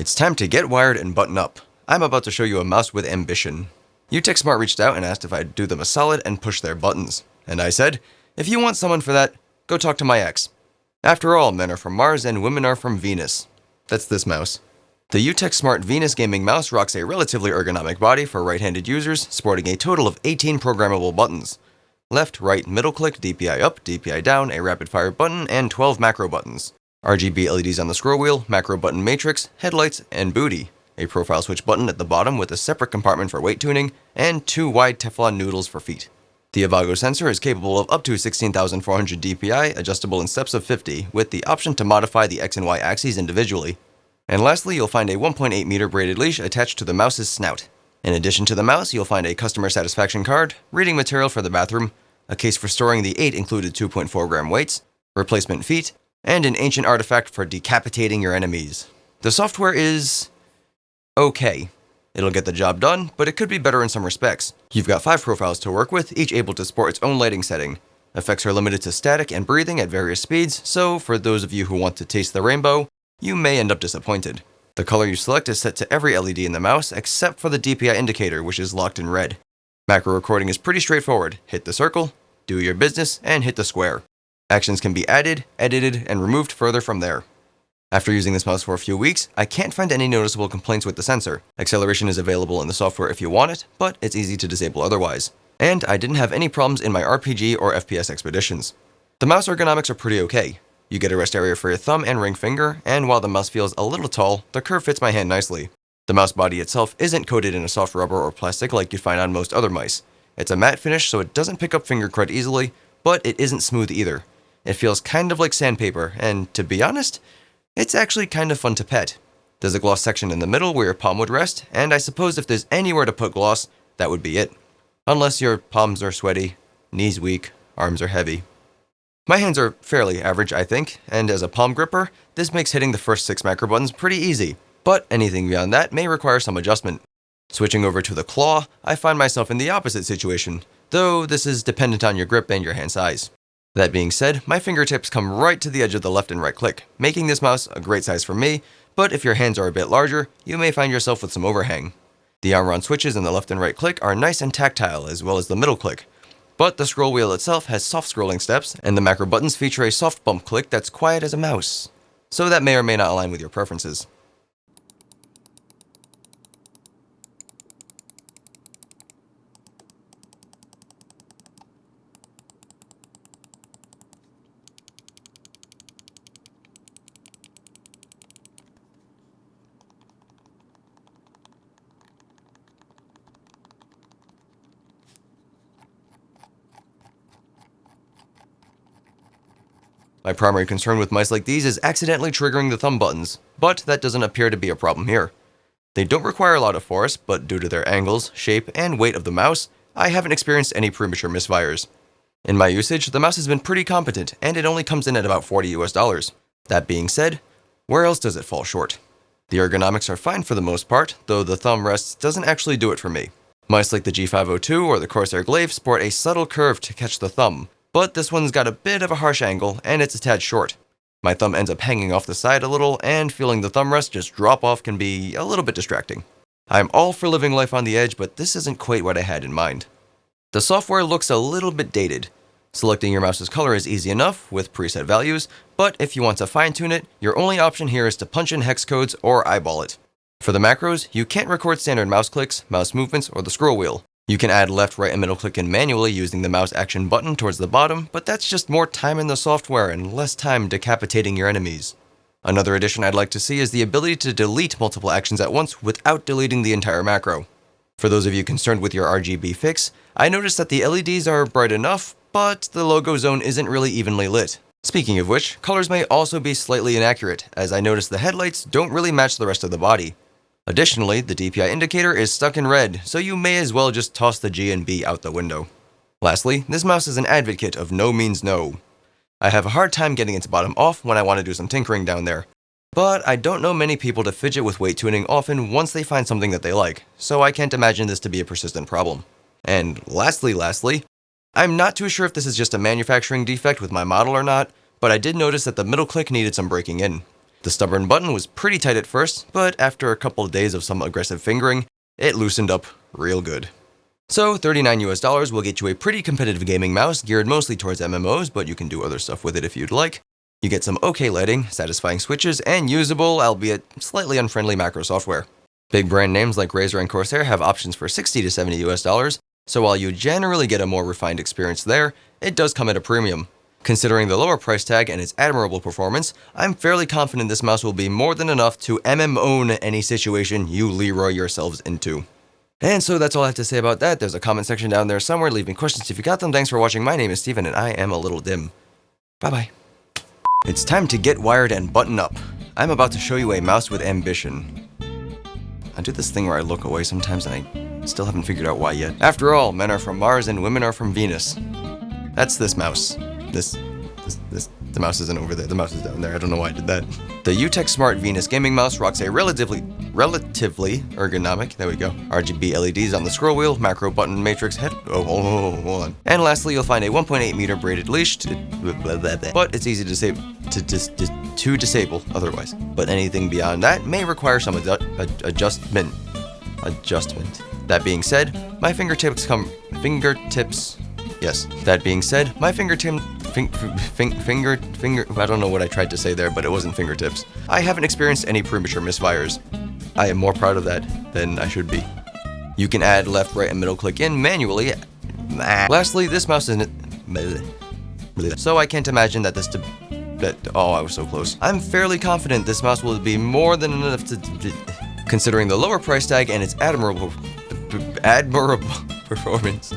It's time to get wired and button up. I'm about to show you a mouse with ambition. UTechSmart reached out and asked if I'd do them a solid and push their buttons. And I said, if you want someone for that, go talk to my ex. After all, men are from Mars and women are from Venus. That's this mouse. The UTechSmart Venus gaming mouse rocks a relatively ergonomic body for right-handed users, sporting a total of 18 programmable buttons. Left, right, middle click, DPI up, DPI down, a rapid-fire button, and 12 macro buttons. RGB LEDs on the scroll wheel, macro button matrix, headlights, and booty. A profile switch button at the bottom with a separate compartment for weight tuning, and 2 wide Teflon noodles for feet. The Avago sensor is capable of up to 16,400 DPI, adjustable in steps of 50, with the option to modify the X and Y axes individually. And lastly, you'll find a 1.8 meter braided leash attached to the mouse's snout. In addition to the mouse, you'll find a customer satisfaction card, reading material for the bathroom, a case for storing the 8 included 2.4 gram weights, replacement feet, and an ancient artifact for decapitating your enemies. The software is okay. It'll get the job done, but it could be better in some respects. You've got 5 profiles to work with, each able to sport its own lighting setting. Effects are limited to static and breathing at various speeds, so for those of you who want to taste the rainbow, you may end up disappointed. The color you select is set to every LED in the mouse, except for the DPI indicator, which is locked in red. Macro recording is pretty straightforward. Hit the circle, do your business, and hit the square. Actions can be added, edited, and removed further from there. After using this mouse for a few weeks, I can't find any noticeable complaints with the sensor. Acceleration is available in the software if you want it, but it's easy to disable otherwise. And I didn't have any problems in my RPG or FPS expeditions. The mouse ergonomics are pretty okay. You get a rest area for your thumb and ring finger, and while the mouse feels a little tall, the curve fits my hand nicely. The mouse body itself isn't coated in a soft rubber or plastic like you'd find on most other mice. It's a matte finish, so it doesn't pick up finger crud easily, but it isn't smooth either. It feels kind of like sandpaper, and to be honest, it's actually kind of fun to pet. There's a gloss section in the middle where your palm would rest, and I suppose if there's anywhere to put gloss, that would be it. Unless your palms are sweaty, knees weak, arms are heavy. My hands are fairly average, I think, and as a palm gripper, this makes hitting the first 6 macro buttons pretty easy, but anything beyond that may require some adjustment. Switching over to the claw, I find myself in the opposite situation, though this is dependent on your grip and your hand size. That being said, my fingertips come right to the edge of the left and right click, making this mouse a great size for me, but if your hands are a bit larger, you may find yourself with some overhang. The arm-on switches in the left and right click are nice and tactile, as well as the middle click. But the scroll wheel itself has soft scrolling steps, and the macro buttons feature a soft bump click that's quiet as a mouse. So that may or may not align with your preferences. My primary concern with mice like these is accidentally triggering the thumb buttons, but that doesn't appear to be a problem here. They don't require a lot of force, but due to their angles, shape, and weight of the mouse, I haven't experienced any premature misfires. In my usage, the mouse has been pretty competent, and it only comes in at about $40 US. That being said, where else does it fall short? The ergonomics are fine for the most part, though the thumb rest doesn't actually do it for me. Mice like the G502 or the Corsair Glaive sport a subtle curve to catch the thumb, but this one's got a bit of a harsh angle, and it's a tad short. My thumb ends up hanging off the side a little, and feeling the thumb rest just drop off can be a little bit distracting. I'm all for living life on the edge, but this isn't quite what I had in mind. The software looks a little bit dated. Selecting your mouse's color is easy enough, with preset values, but if you want to fine-tune it, your only option here is to punch in hex codes or eyeball it. For the macros, you can't record standard mouse clicks, mouse movements, or the scroll wheel. You can add left, right, and middle click in manually using the mouse action button towards the bottom, but that's just more time in the software and less time decapitating your enemies. Another addition I'd like to see is the ability to delete multiple actions at once without deleting the entire macro. For those of you concerned with your RGB fix, I noticed that the LEDs are bright enough, but the logo zone isn't really evenly lit. Speaking of which, colors may also be slightly inaccurate, as I noticed the headlights don't really match the rest of the body. Additionally, the DPI indicator is stuck in red, so you may as well just toss the G and B out the window. Lastly, this mouse is an advocate of no means no. I have a hard time getting its bottom off when I want to do some tinkering down there. But I don't know many people to fidget with weight tuning often once they find something that they like, so I can't imagine this to be a persistent problem. And lastly, I'm not too sure if this is just a manufacturing defect with my model or not, but I did notice that the middle click needed some breaking in. The stubborn button was pretty tight at first, but after a couple of days of some aggressive fingering, it loosened up real good. So $39 will get you a pretty competitive gaming mouse geared mostly towards MMOs, but you can do other stuff with it if you'd like. You get some okay lighting, satisfying switches, and usable, albeit slightly unfriendly macro software. Big brand names like Razer and Corsair have options for $60 to $70, so while you generally get a more refined experience there, it does come at a premium. Considering the lower price tag and its admirable performance, I'm fairly confident this mouse will be more than enough to MMO any situation you Leroy yourselves into. And so that's all I have to say about that. There's a comment section down there somewhere. Leave me questions if you got them. Thanks for watching. My name is Steven, and I am ALittleDIMM. Bye-bye. It's time to get wired and button up. I'm about to show you a mouse with ambition. I do this thing where I look away sometimes, and I still haven't figured out why yet. After all, men are from Mars and women are from Venus. That's this mouse. The mouse isn't over there. The mouse is down there. I don't know why I did that. The UTechSmart Venus gaming mouse rocks a relatively ergonomic, there we go, RGB LEDs on the scroll wheel, macro button matrix head, hold on. And lastly, you'll find a 1.8 meter braided leash, but it's easy to disable otherwise. But anything beyond that may require some adjustment. That being said, my fingertips yes, that being said, my I don't know what I tried to say there, but it wasn't fingertips. I haven't experienced any premature misfires. I am more proud of that than I should be. You can add left, right, and middle click in manually. Lastly, this mouse isn't, so I can't imagine that oh, I was so close. I'm fairly confident this mouse will be more than enough to, considering the lower price tag and its admirable performance.